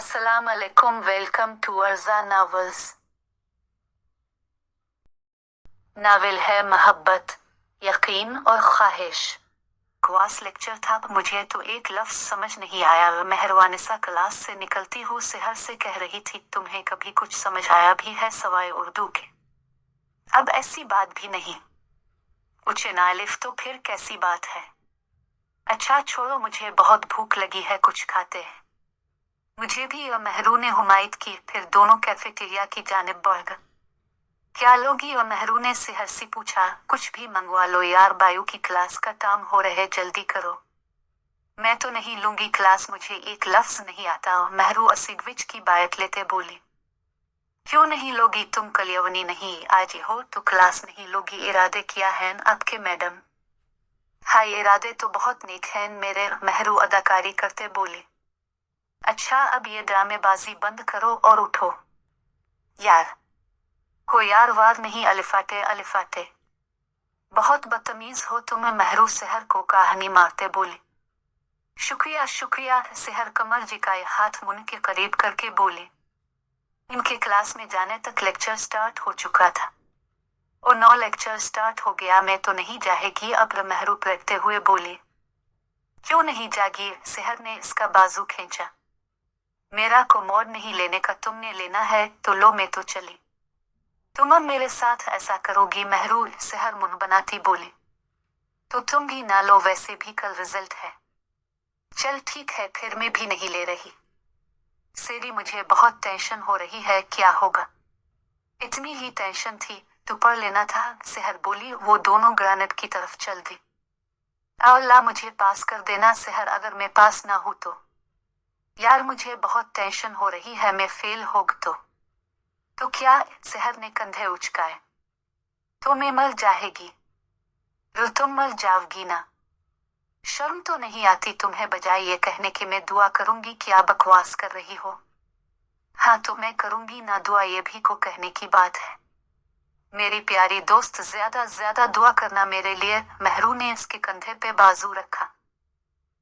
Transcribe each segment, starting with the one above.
अस्सलाम alaikum, welcome to Arza novels. Novel है मोहब्बत, यकीन और ख्वाहिश। क्लास लेक्चर था, मुझे तो एक लफ्ज समझ नहीं आया। मेहरवानिसा क्लास से निकलती हुई सहर से कह रही थी, तुम्हें कभी कुछ समझ आया भी है सवाए उर्दू के? अब ऐसी बात भी नहीं। उचे नालिफ तो फिर कैसी बात है? अच्छा छोड़ो, मुझे बहुत भूख लगी है, कुछ खाते हैं। मुझे भी और महरू ने हुमायत की, फिर दोनों कैफेटेरिया की जानिब बढ़ गए। क्या लोगी? और महरू ने सहर से पूछा। कुछ भी मंगवा लो यार, बायू की क्लास का टाइम हो रहे, जल्दी करो। मैं तो नहीं लूंगी क्लास, मुझे एक लफ्ज नहीं आता। महरू असिगविच की बायत लेते बोली। क्यों नहीं लोगी? तुम कलियवनी नहीं आज हो तो क्लास नहीं लोगी? इरादे किया है आपके मैडम? हाँ, इरादे तो बहुत नेक हैं मेरे, महरू अदाकारी करते बोली। अच्छा अब ये ड्रामेबाजी बंद करो और उठो। यार को यार वार नहीं, अलिफाटे अलिफाटे। बहुत बदतमीज हो तुम, महरू सहर को कहानी मारते बोली। शुक्रिया शुक्रिया, सहर कमर झुकाए हाथ मुन के करीब करके बोली। इनके क्लास में जाने तक लेक्चर स्टार्ट हो चुका था। और 9 लेक्चर स्टार्ट हो गया, मैं तो नहीं जाएगी अब, महरू पलटते हुए बोली। क्यों नहीं जागी? सहर ने इसका बाजू खींचा। मेरा को मोड़ नहीं लेने का, तुमने लेना है तो लो, मैं तो चली। तुम अब मेरे साथ ऐसा करोगी? महरू सहर मुंह बनाती बोली। तो तुम भी ना लो, वैसे भी कल रिजल्ट है। चल ठीक है, फिर मैं भी नहीं ले रही। सेरी मुझे बहुत टेंशन हो रही है, क्या होगा? इतनी ही टेंशन थी तो पढ़ लेना था, सहर बोली। वो दोनों ग्रेनेड की तरफ चल दी। अल्लाह मुझे पास कर देना सहर, अगर मैं पास ना हूं तो। यार मुझे बहुत टेंशन हो रही है, मैं फेल होग तो क्या? सहर ने कंधे उचकाए। तो मैं मर जाएगी? तुम मर जाओगी ना? शर्म तो नहीं आती तुम्हें? बजाय ये कहने के मैं दुआ करूंगी, क्या बकवास कर रही हो? हाँ तो मैं करूंगी ना दुआ, ये भी को कहने की बात है। मेरी प्यारी दोस्त, ज्यादा ज्यादा दुआ करना मेरे लिए। महरू ने इसके कंधे पे बाजू रखा।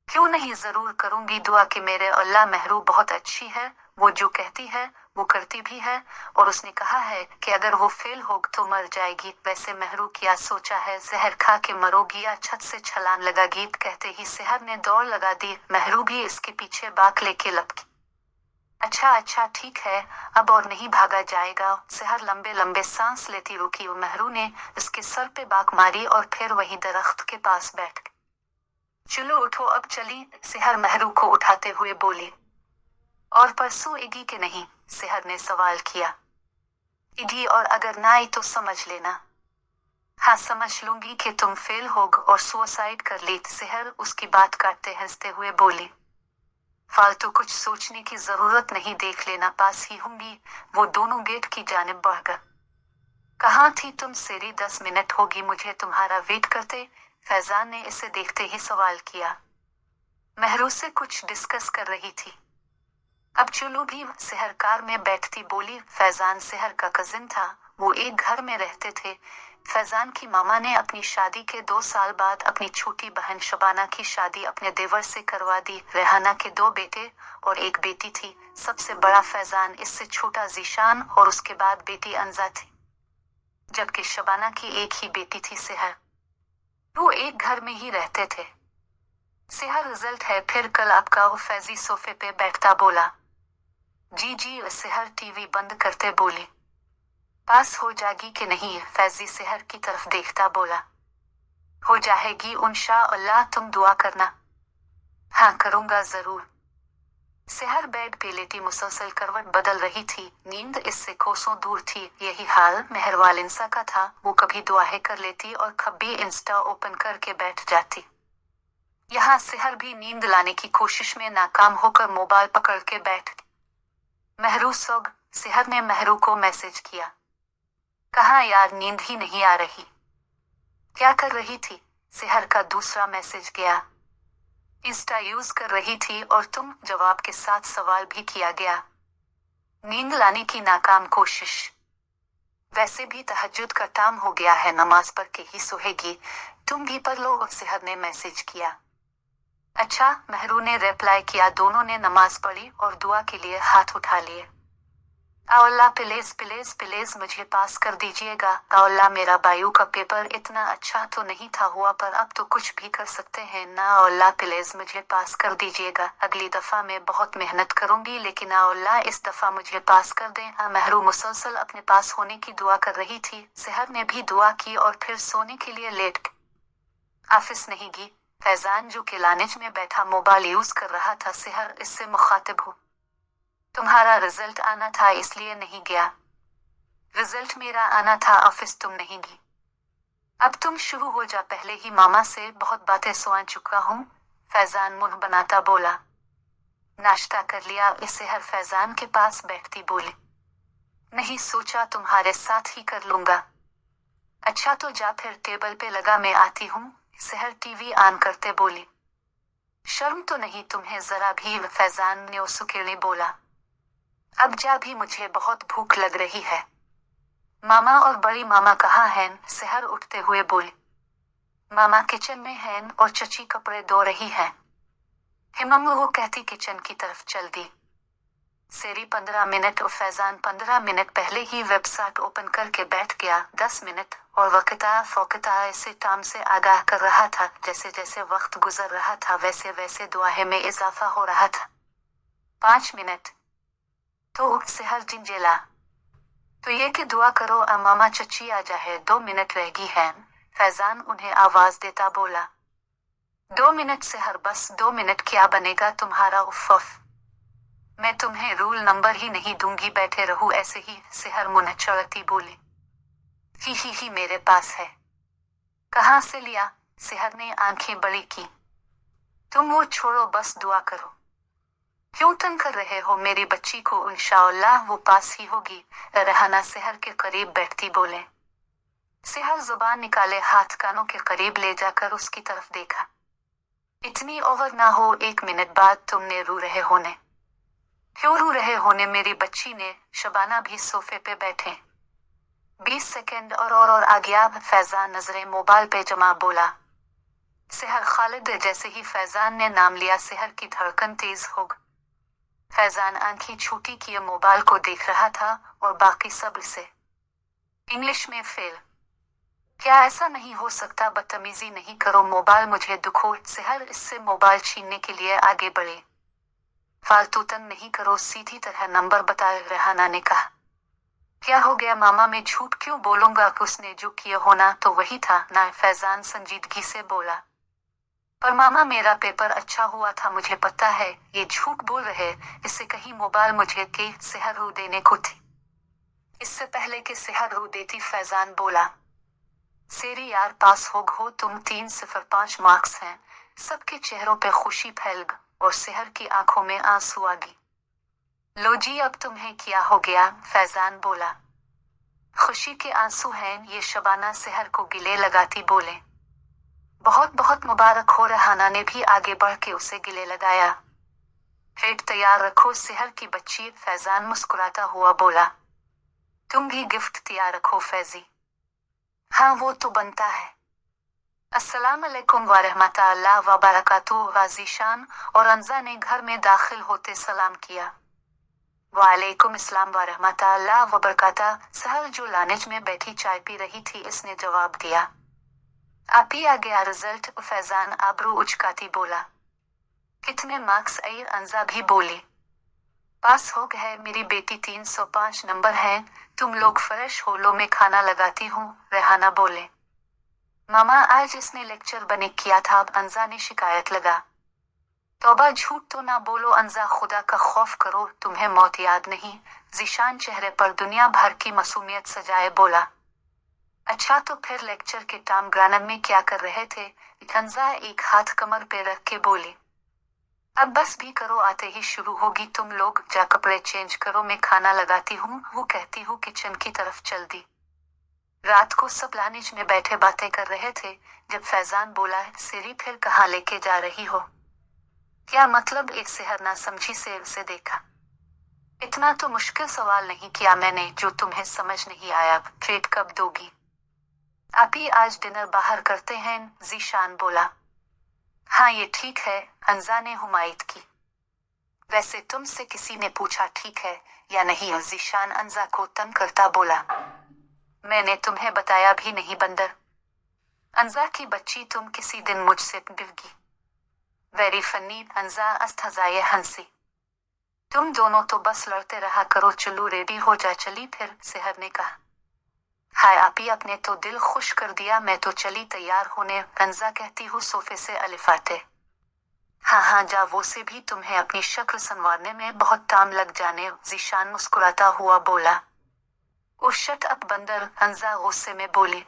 क्यों नहीं, जरूर करूंगी दुआ कि मेरे अल्लाह, महरू बहुत अच्छी है, वो जो कहती है वो करती भी है। और उसने कहा है कि अगर वो फेल होग तो मर जाएगी। वैसे महरू क्या सोचा है, जहर खा के मरोगी या छत से छलांग लगागी? कहते ही सहर ने दौड़ लगा दी, महरू भी इसके पीछे बाक लेके लपकी। अच्छा अच्छा ठीक है, अब और नहीं भागा जाएगा। सहर लंबे लंबे सांस लेती रुकी। महरू ने इसके सर पे बाक मारी और फिर वही दरख्त के पास बैठ गई। चलो उठो अब चली, सहर महरू को उठाते हुए बोली। और परसों एगी कि नहीं? सहर ने सवाल किया। एगी, और अगर ना आई तो समझ लेना। हाँ समझ लूंगी कि तुम फेल होग और सुसाइड कर ली। सहर उसकी बात काटते हंसते हुए बोली। फालतू कुछ सोचने की जरूरत नहीं, देख लेना पास ही होंगी। वो दोनों गेट की जानिब बढ़ गए। कहाँ थी तुम सेरी? 10 मिनट होगी मुझे तुम्हारा वेट करते, फैजान ने इसे देखते ही सवाल किया। महरू से कुछ डिस्कस कर रही थी। अब चुलू भी सहर कार में बैठती बोली। फैजान सहर का कजिन था, वो एक घर में रहते थे। फैजान की मामा ने अपनी शादी के 2 साल बाद अपनी छोटी बहन शबाना की शादी अपने देवर से करवा दी। रेहाना के 2 बेटे और एक बेटी थी। सबसे बड़ा फैजान, इससे छोटा जीशान और उसके बाद बेटी अंजा थी, जबकि शबाना की एक ही बेटी थी सहर। वो एक घर में ही रहते थे। सहर रिजल्ट है फिर कल आपका? फैजी सोफे पे बैठता बोला। जी जी, सहर टीवी बंद करते बोली। पास हो जाएगी कि नहीं? फैजी सहर की तरफ देखता बोला। हो जाएगी इंशाअल्लाह, तुम दुआ करना। हाँ करूंगा जरूर। सहर बेड पे लेटी मुसलसल करवट बदल रही थी। नींद इससे कोसों दूर थी। यही हाल मेहरवालिंसा का था। वो कभी दुआएं कर लेती और कभी इंस्टा ओपन करके बैठ जाती। यहाँ सहर भी नींद लाने की कोशिश में नाकाम होकर मोबाइल पकड़ के बैठ गई। महरू सोग, सहर ने महरू को मैसेज किया। कहाँ यार, नींद ही नहीं आ रही। क्या कर रही थी? सहर का दूसरा मैसेज गया। इंस्टा यूज कर रही थी और तुम? जवाब के साथ सवाल भी किया गया। नींद लाने की नाकाम कोशिश। वैसे भी तहज्जुद का टाइम हो गया है, नमाज पढ़ के ही सोएगी, तुम भी पढ़ लो, सहर ने मैसेज किया। अच्छा, महरू ने रिप्लाई किया। दोनों ने नमाज पढ़ी और दुआ के लिए हाथ उठा लिए। अल्लाह प्लीज प्लीज प्लीज मुझे पास कर दीजिएगा। अल्लाह, मेरा बायू का पेपर इतना अच्छा तो नहीं था हुआ, पर अब तो कुछ भी कर सकते हैं ना। अल्लाह प्लीज मुझे पास कर दीजिएगा। अगली दफा मैं बहुत मेहनत करूंगी, लेकिन अल्लाह इस दफा मुझे पास कर दें। महरू मुसलसल अपने पास होने की दुआ कर रही थी। सेहर ने भी दुआ की और फिर सोने के लिए लेट गई। ऑफिस नहीं गई। फैजान जो कि लानिज में बैठा मोबाइल यूज कर रहा था। सेहर, इससे मुखातिब हूँ। तुम्हारा रिजल्ट आना था इसलिए नहीं गया। रिजल्ट मेरा आना था, ऑफिस तुम नहीं गई। अब तुम शुरू हो जा, पहले ही मामा से बहुत बातें सुन चुका हूँ। फैजान मुंह बनाता बोला। नाश्ता कर लिया? इससे हर फैजान के पास बैठती बोली। नहीं, सोचा तुम्हारे साथ ही कर लूंगा। अच्छा तो जा फिर, टेबल पे लगा, मैं आती हूँ। सेहर टीवी ऑन करते बोली। शर्म तो नहीं तुम्हें जरा भी? फैजान ने उसके बोला। अब जा भी, मुझे बहुत भूख लग रही है। मामा और बड़ी मामा कहाँ हैं? सेहर उठते हुए बोली। मामा किचन में हैं और चची कपड़े धो रही हैं। हिमम वो कहती किचन की तरफ चल दी। सेरी 15 मिनट और फैजान 15 मिनट पहले ही वेबसाइट ओपन करके बैठ गया। 10 मिनट और वक्ता फोकता ऐसे टाइम से आगाह कर रहा था। जैसे जैसे वक्त गुजर रहा था वैसे वैसे दुआहे में इजाफा हो रहा था। 5 मिनट तो सेहर जिंजेला। तो ये कि दुआ करो मामा चची आ जाए। 2 मिनट रह गई हैं। फैजान उन्हें आवाज देता बोला। 2 मिनट सेहर, बस 2 मिनट, क्या बनेगा तुम्हारा? उफ, मैं तुम्हें रूल नंबर ही नहीं दूंगी, बैठे रहूं ऐसे ही। सेहर मुंह चढ़ती बोली। ही मेरे पास है। कहाँ से लिया? सेहर ने आंखें बड़ी की। तुम वो छोड़ो, बस दुआ करो। क्यों तंग कर रहे हो मेरी बच्ची को? इंशाअल्लाह वो पास ही होगी। रहना सेहर के करीब बैठती बोले। सेहर जुबान निकाले हाथ कानों के करीब ले जाकर उसकी तरफ देखा। इतनी ओवर ना हो, 1 मिनट बाद तुमने रू रहे होने। क्यों रू रहे होने मेरी बच्ची ने? शबाना भी सोफे पे बैठे। 20 सेकंड और आ गया। फैजान नजरें मोबाइल पे जमा बोला। सेहर खालिद। जैसे ही फैजान ने नाम लिया सेहर की धड़कन तेज हो गई। फैजान आंखें छूटी किए मोबाइल को देख रहा था और बाकी सब से। इंग्लिश में फेल। क्या ऐसा नहीं हो सकता? बदतमीजी नहीं करो, मोबाइल मुझे दुखो। सेहर इससे मोबाइल छीनने के लिए आगे बढ़े। फालतू तंग नहीं करो, सीधी तरह नंबर बताए। रेहाना ने कहा। क्या हो गया मामा, मैं झूठ क्यों बोलूंगा? उसने जो किया होना तो वही था ना। फैजान संजीदगी से बोला। पर मामा, मेरा पेपर अच्छा हुआ था, मुझे पता है। ये झूठ बोल रहे। इससे कहीं मोबाइल मुझे के सेहर रू देने को थी। इससे पहले कि सेहर रू देती फैजान बोला। सेरी यार, पास हो गो तुम। 305 मार्क्स हैं। सबके चेहरों पे खुशी फैल गई और सेहर की आंखों में आंसू आ गई। लो जी, अब तुम्हें क्या हो गया? फैजान बोला। खुशी के आंसू हैं ये? शबाना सेहर को गिले लगाती बोले। बहुत बहुत मुबारक हो। रेहाना ने भी आगे बढ़ के उसे गिले लगाया। प्लेट तैयार रखो सेहर की बच्ची। फैजान मुस्कुराता हुआ बोला। तुम भी गिफ्ट तैयार रखो फैजी। हाँ, वो तो बनता है। अस्सलाम अलैकुम वरहमतुल्लाह वबरकातुहू। वाजीशान और अंजा ने घर में दाखिल होते सलाम किया। वालेकुम अस्सलाम वरहमतुल्लाह वबरकातुहू। सहर जो लानिज में बैठी चाय पी रही थी, इसने जवाब दिया। आप ही आ गया रिजल्ट? फैजान आबरू उचकाती बोला। कितने मार्क्स आए? अंजा भी बोली। पास हो गए मेरी बेटी, 305 नंबर हैं। तुम लोग फ्रेश हो लो, मैं खाना लगाती हूँ। रेहाना बोले। मामा, आज इसने लेक्चर बने किया था। अंजा ने शिकायत लगा। तौबा, झूठ तो ना बोलो अंजा, खुदा का खौफ करो, तुम्हें मौत याद नहीं? जीशान चेहरे पर दुनिया भर की मासूमियत सजाए बोला। अच्छा तो फिर लेक्चर के टाइम ग्रानम में क्या कर रहे थे? अंजा एक हाथ कमर पे रख के बोली। अब बस भी करो, आते ही शुरू होगी। तुम लोग जा कपड़े चेंज करो, मैं खाना लगाती हूँ। वो कहती हूँ किचन की तरफ चल दी। रात को सब लानिज में बैठे बातें कर रहे थे जब फैजान बोला, सेरी फिर कहाँ लेके जा रही हो? क्या मतलब? एक सेहर ना समझी से उसे देखा। इतना तो मुश्किल सवाल नहीं किया मैंने जो तुम्हें समझ नहीं आया। प्लेट कब दोगी? आप ही आज डिनर बाहर करते हैं, जीशान बोला। हाँ ये ठीक है, अंजा ने हुमायत की। वैसे तुमसे किसी ने पूछा ठीक है या नहीं? ज़ीशान अंजा को तंग करता बोला। मैंने तुम्हें बताया भी नहीं बंदर। अंजा की बच्ची, तुम किसी दिन मुझसे गिरगी। वेरी फनी, अंजा अस्तहज़ाए हंसी। तुम दोनों तो बस लड़ते रहा करो, चलो रेडी हो जा। चली फिर, सेहर ने कहा। हाय आपी, आपने तो दिल खुश कर दिया, मैं तो चली तैयार होने। अंजा कहती हूँ सोफे से अलिफाते। हाँ हाँ जा, वो से भी तुम्हें अपनी शक्ल संवारने में बहुत टाइम लग जाने। ज़ीशान मुस्कुराता हुआ बोला। ओ शट अप बंदर, अंजा गुस्से में बोली।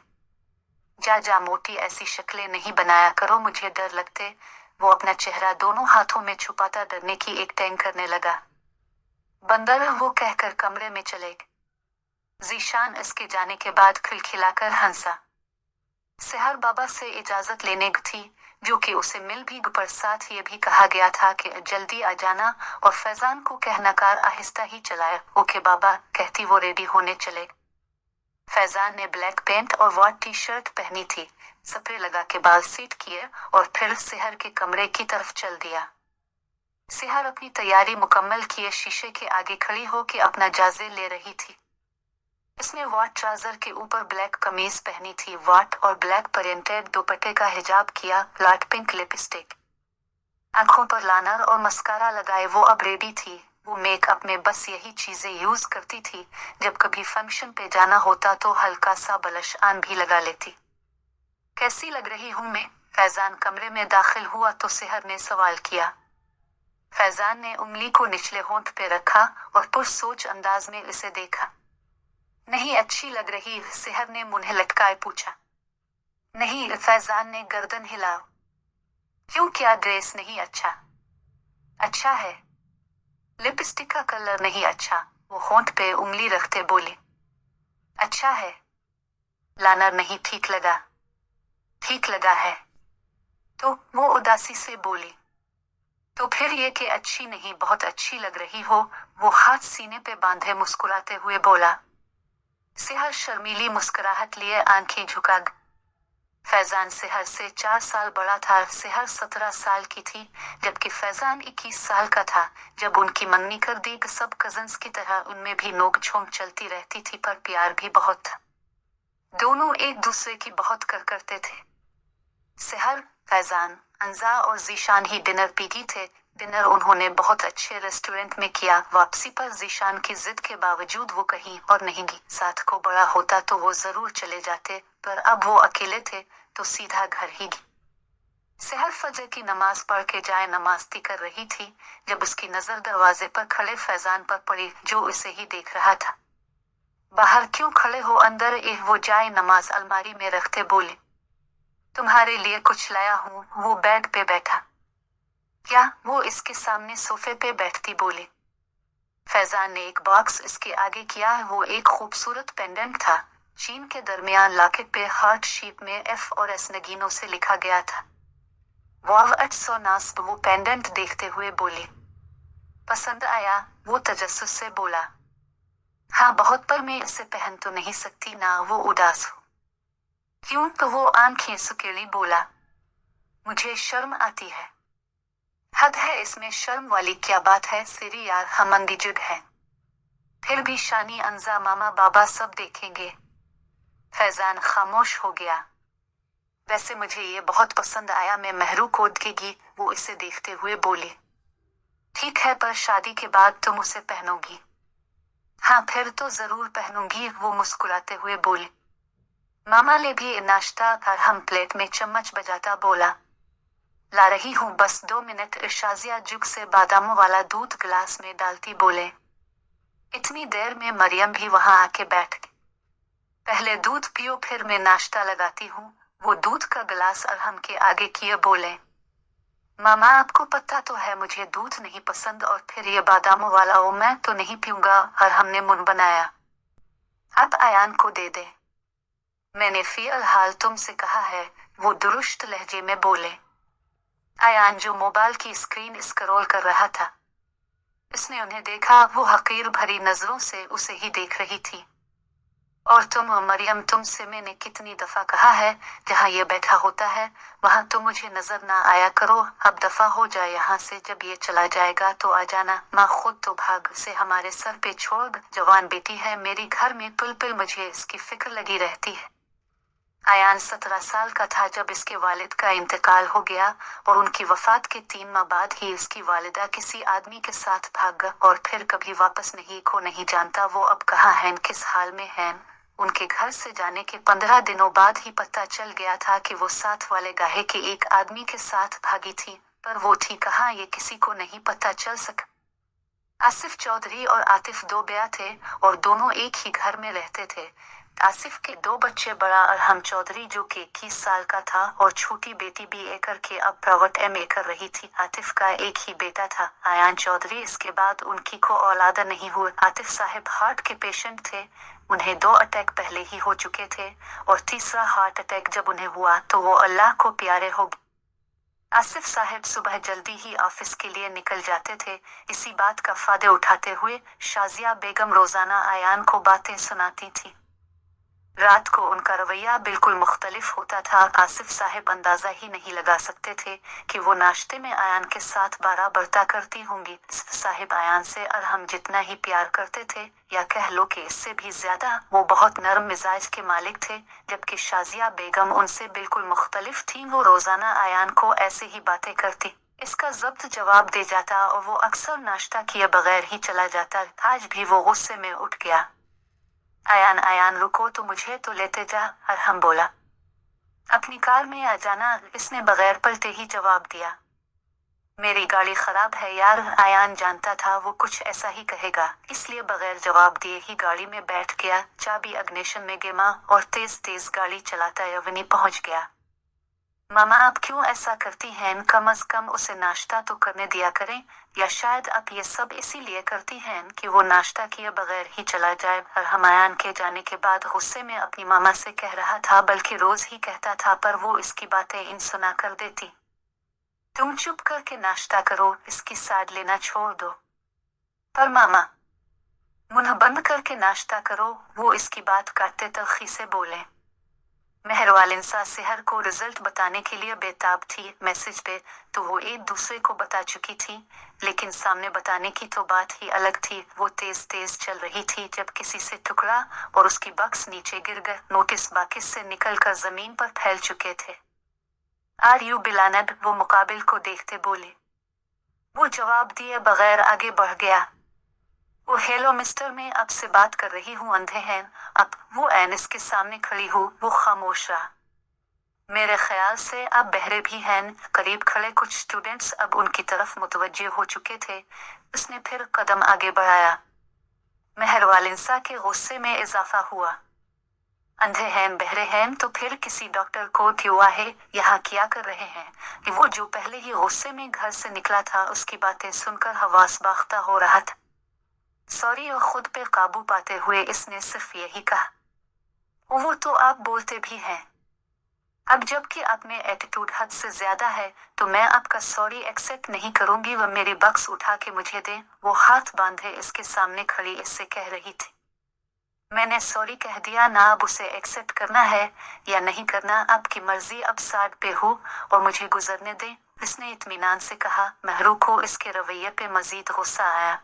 जा जा मोटी, ऐसी शक्लें नहीं बनाया करो, मुझे डर लगते। वो अपना चेहरा दोनों हाथों में छुपाता डरने की एक टैंक करने लगा। बंदर, वो कहकर कमरे में चले गए। ज़ीशान इसके जाने के बाद खिलखिलाकर हंसा। सेहर बाबा से इजाजत लेने थी, जो कि उसे मिल भी, पर साथ ये भी कहा गया था कि जल्दी आ जाना, और फैजान को कहना कार आहिस्ता ही चलाया। ओके बाबा, कहती वो रेडी होने चले। फैजान ने ब्लैक पैंट और वाइट टी शर्ट पहनी थी, स्प्रे लगा के बाल सीट किए और फिर सेहर के कमरे की तरफ चल दिया। सेहर अपनी तैयारी मुकम्मल किए शीशे के आगे खड़ी हो के अपना जायजे ले रही थी। इसने वाइट ट्राउजर के ऊपर ब्लैक कमीज पहनी थी, वाइट और ब्लैक प्रिंटेड दुपट्टे का हिजाब किया, लाइट पिंक लिपस्टिक, आंखों पर लाइनर और मस्कारा लगाए वो अब रेडी थी। वो मेकअप में बस यही चीजें यूज करती थी, जब कभी फंक्शन पे जाना होता तो हल्का सा ब्लश ऑन भी लगा लेती। कैसी लग रही हूं मैं? फैजान कमरे में दाखिल हुआ तो सेहर ने सवाल किया। फैजान ने उंगली को निचले होंठ पे रखा और पुरसोच अंदाज में इसे देखा। नहीं अच्छी लग रही, सेहर ने मुंह लटकाए पूछा। नहीं, फैजान ने गर्दन हिला। क्यों, क्या ड्रेस नहीं अच्छा? अच्छा है। लिपस्टिक का कलर नहीं अच्छा, वो होंठ पे उंगली रखते बोले। अच्छा है। लाइनर नहीं ठीक लगा? ठीक लगा है। तो वो उदासी से बोली। तो फिर ये कि अच्छी नहीं, बहुत अच्छी लग रही हो। वो हाथ सीने पे बांधे मुस्कुराते हुए बोला। सेहर शर्मीली मुस्कुराहट लिए आंखें झुका। फैजान सेहर से 4 साल बड़ा था। सेहर 17 साल की थी, जबकि फैजान 21 साल का था। जब उनकी मंगनी कर दी, सब कजन्स की तरह उनमें भी नोक-झोंक चलती रहती थी, पर प्यार भी बहुत था। दोनों एक दूसरे की बहुत करते थे। सेहर, फैजान, अंजा और ज़ीशान ही डिनर पीगी थे। डिनर उन्होंने बहुत अच्छे रेस्टोरेंट में किया। वापसी पर ज़ीशान की जिद के बावजूद वो कहीं और नहीं गई। साथ को बड़ा होता तो वो जरूर चले जाते, पर अब वो अकेले थे तो सीधा घर ही गई। सेहर फजर की नमाज पढ़ के जाए नमाज़ती कर रही थी, जब उसकी नजर दरवाजे पर खड़े फैजान पर पड़ी, जो उसे ही देख रहा था। बाहर क्यों खड़े हो, अंदर वो जाए नमाज अलमारी में रखते बोले। तुम्हारे लिए कुछ लाया हूँ। वो बेड पे बैठा। क्या? वो इसके सामने सोफे पे बैठती बोले। फैजान ने एक बॉक्स इसके आगे किया। वो एक खूबसूरत पेंडेंट था, चीन के दरमियान लॉकेट पे हार्ट शेप में F और S नगीनों से लिखा गया था। वाव 800 नास्ब, वो पेंडेंट देखते हुए बोली। पसंद आया? वो तजस्सुस से बोला। हाँ बहुत, पर मैं इसे पहन तो नहीं सकती ना। वो उदास हो। क्यों? तो वो आंखें सुकेली बोला। मुझे शर्म आती है। हद है, इसमें शर्म वाली क्या बात है? सिरी यार, हम अंधीजुग हैं। फिर भी शानी, अंजा, मामा, बाबा सब देखेंगे। फैजान खामोश हो गया। वैसे मुझे ये बहुत पसंद आया, मैं महरू को देगी, वो इसे देखते हुए बोली। ठीक है, पर शादी के बाद तुम उसे पहनोगी? हाँ फिर तो जरूर पहनूंगी, वो मुस्कुराते हुए बोली। मामा ले भी नाश्ता कर, हम प्लेट में चम्मच बजाता बोला। ला रही हूँ, बस 2 मिनट। इर्शाजिया जुग से बादामों वाला दूध गिलास में डालती बोले। इतनी देर में मरियम भी वहां आके बैठ गई। पहले दूध पियो, फिर मैं नाश्ता लगाती हूँ। वो दूध का गिलास अरहम के आगे किए बोले। मामा आपको पता तो है मुझे दूध नहीं पसंद, और फिर ये बादामों वाला ओ मैं तो नहीं पीऊंगा। अरहम ने मुंह बनाया। आप आयान को दे दे। मैंने फिलहाल तुमसे कहा है, वो दुरुस्त लहजे में बोले। आयान जो मोबाइल की स्क्रीन स्क्रॉल कर रहा था, इसने उन्हें देखा। वो हकीर भरी नजरों से उसे ही देख रही थी। और तुम मरियम, तुमसे मैंने कितनी दफा कहा है जहाँ ये बैठा होता है वहां तो मुझे नजर ना आया करो। अब दफा हो जाए यहाँ से, जब ये चला जाएगा तो आ जाना। माँ खुद तो भाग से हमारे सर पे छोड़, जवान बेटी है मेरी, घर में पुल पुल मुझे इसकी फिक्र लगी रहती है। आयान 17 साल का था जब इसके वालिद का इंतकाल हो गया और उनकी वफात के 3 माह बाद ही इसकी वालिदा किसी आदमी के साथ भाग गया और फिर कभी वापस नहीं जानता वो अब कहाँ हैं, किस हाल में हैं। उनके घर से जाने के 15 दिनों बाद ही पता चल गया था कि वो साथ वाले गाहे के एक आदमी के साथ भागी थी, पर वो थी कहाँ ये किसी को नहीं पता चल सका। आसिफ चौधरी और आतिफ 2 ब्याह थे और दोनों एक ही घर में रहते थे। आसिफ के 2 बच्चे, बड़ा अरहम चौधरी जो कि 21 साल का था और छोटी बेटी BA करके अब प्राइवेट MA कर रही थी। आतिफ का एक ही बेटा था, आयान चौधरी। इसके बाद उनकी को औलाद नहीं हुई। आतिफ साहब हार्ट के पेशेंट थे, उन्हें 2 अटैक पहले ही हो चुके थे और तीसरा हार्ट अटैक जब उन्हें हुआ तो वो अल्लाह को प्यारे हो गए। आसिफ साहब सुबह जल्दी ही ऑफिस के लिए निकल जाते थे। इसी बात का फायदा उठाते हुए शाजिया बेगम रोजाना आयान को बातें सुनाती थी। रात को उनका रवैया बिल्कुल मुख्तलिफ होता था। आसिफ साहब अंदाजा ही नहीं लगा सकते थे कि वो नाश्ते में आयान के साथ 12 बरता करती होंगी। साहब आयान से अरहम जितना ही प्यार करते थे, या कह लो कि इससे भी ज्यादा, वो बहुत नरम मिजाज के मालिक थे, जबकि शाजिया बेगम उनसे बिल्कुल मुख्तलिफ थी। वो रोजाना आयान को ऐसे ही बातें करती, इसका जब्त जवाब दे जाता और वो अक्सर नाश्ता किए बगैर ही चला जाता। आज भी वो गुस्से में उठ गया। आयान रुको तो मुझे तो लेते जा, अरहम बोला। अपनी कार में आ जाना, इसने बगैर पलटे ही जवाब दिया। मेरी गाड़ी खराब है यार। आयान जानता था वो कुछ ऐसा ही कहेगा, इसलिए बगैर जवाब दिए ही गाड़ी में बैठ गया। चाबी इग्निशन में गेमा और तेज तेज गाड़ी चलाता यवनी पहुंच गया। मामा आप क्यों ऐसा करती हैं? कम अज कम उसे नाश्ता तो करने दिया करें, या शायद आप ये सब इसीलिए करती हैं कि वो नाश्ता किए बगैर ही चला जाए। अरहम आयान के जाने के बाद गुस्से में अपनी मामा से कह रहा था, बल्कि रोज ही कहता था, पर वो इसकी बातें इन सुना कर देती। तुम चुप करके नाश्ता करो, इसकी साइड लेना छोड़ दो। पर मामा, मुंह बंद करके नाश्ता करो, वो इसकी बात काटते तलखी से बोले। मेहरवालिंसा सेहर को रिजल्ट बताने के लिए बेताब थी। मैसेज पे तो वो एक दूसरे को बता चुकी थी, लेकिन सामने बताने की तो बात ही अलग थी। वो तेज तेज चल रही थी जब किसी से टुकड़ा और उसकी बक्स नीचे गिर गए। नोटिस बाकिस से निकलकर जमीन पर फैल चुके थे। आर यू बिलानद? वो मुकाबिल को देखते बोले। वो जवाब दिए बगैर आगे बढ़ गया। वो हेलो मिस्टर, मैं आपसे बात कर रही हूँ, अंधे हैं अब? वो एनिस के सामने खड़ी हो। वो खामोश रहा। मेरे ख्याल से आप बहरे भी हैं। करीब खड़े कुछ स्टूडेंट्स अब उनकी तरफ मुतवज्जे हो चुके थे। उसने फिर कदम आगे बढ़ाया। मेहरवालिंसा के गुस्से में इजाफा हुआ। अंधे हैं बहरे हैं तो फिर किसी डॉक्टर को हुआ है, यहाँ क्या कर रहे हैं? कि वो जो पहले ही गुस्से में घर से निकला था, उसकी बातें सुनकर हवास बाख्ता हो रहा था। सॉरी, और खुद पे काबू पाते हुए इसने सिर्फ यही कहा। वो तो आप बोलते भी हैं। अब जबकि आप में एटीट्यूड हद से ज्यादा है तो मैं आपका सॉरी एक्सेप्ट नहीं करूंगी। वह मेरी बक्स उठा के मुझे दे। वो हाथ बांधे इसके सामने खड़ी इससे कह रही थी, मैंने सॉरी कह दिया ना, अब उसे एक्सेप्ट करना है या नहीं करना आपकी मर्जी। अब साइड पे हो और मुझे गुजरने दे, इसने इत्मीनान से कहा। महरू को इसके रवैये पे मजीद गुस्सा आया।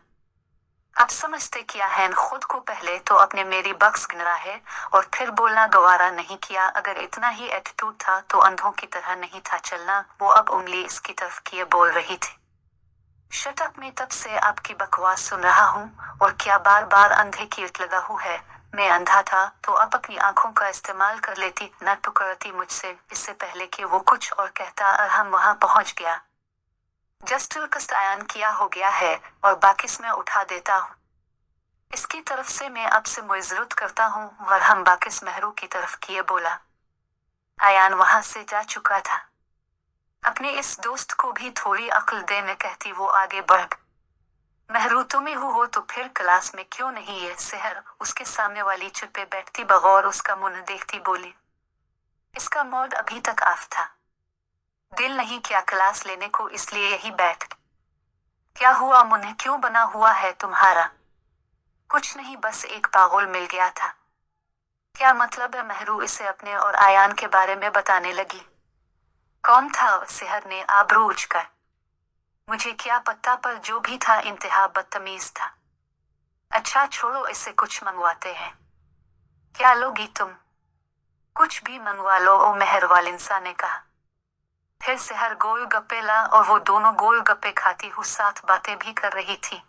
अब समझते क्या है? खुद को पहले तो अपने मेरी बक्स गिनरा है और फिर बोलना गवारा नहीं किया। अगर इतना ही एटीट्यूड था तो अंधों की तरह नहीं था चलना। वो अब उंगली इसकी तरफ किए बोल रही थी, शटअप, मैं तब से आपकी बकवास सुन रहा हूँ और क्या बार बार अंधे की इट लगा हुआ है? मैं अंधा था तो अब अपनी आंखों का इस्तेमाल कर लेती, न टुकड़ती मुझसे। इससे पहले कि वो कुछ और कहता अरहम वहां पहुंच गया। जस्ट आयान किया हो गया है और बाकिस में उठा देता हूँ। इसकी तरफ से मैं आपसे मुइज़रत करता हूँ। वरहम बाकिस महरू की तरफ किए बोला। आयान वहां से जा चुका था। अपने इस दोस्त को भी थोड़ी अक्ल देने कहती वो आगे बढ़। महरू तुम्हें हो तो फिर क्लास में क्यों नहीं? ये सेहर उसके सामने वाली चुप पे बैठती बगौर उसका मुंह देखती बोली। इसका मूड अभी तक ऑफ था, दिल नहीं क्या क्लास लेने को, इसलिए यही बैठ। क्या हुआ? मुंह क्यों बना हुआ है तुम्हारा? कुछ नहीं, बस एक पागल मिल गया था। क्या मतलब है? महरू इसे अपने और आयान के बारे में बताने लगी। कौन था? सेहर ने आबरू उचकर। मुझे क्या पता, पर जो भी था इंतहा बदतमीज था। अच्छा छोड़ो, इससे कुछ मंगवाते हैं। क्या लोगी तुम? कुछ भी मंगवा लो, ओ मेहरवालिंसा ने कहा। फिर सेहर गोलगप्पे ला और वो दोनों गोलगप्पे खाती हुई साथ बातें भी कर रही थी।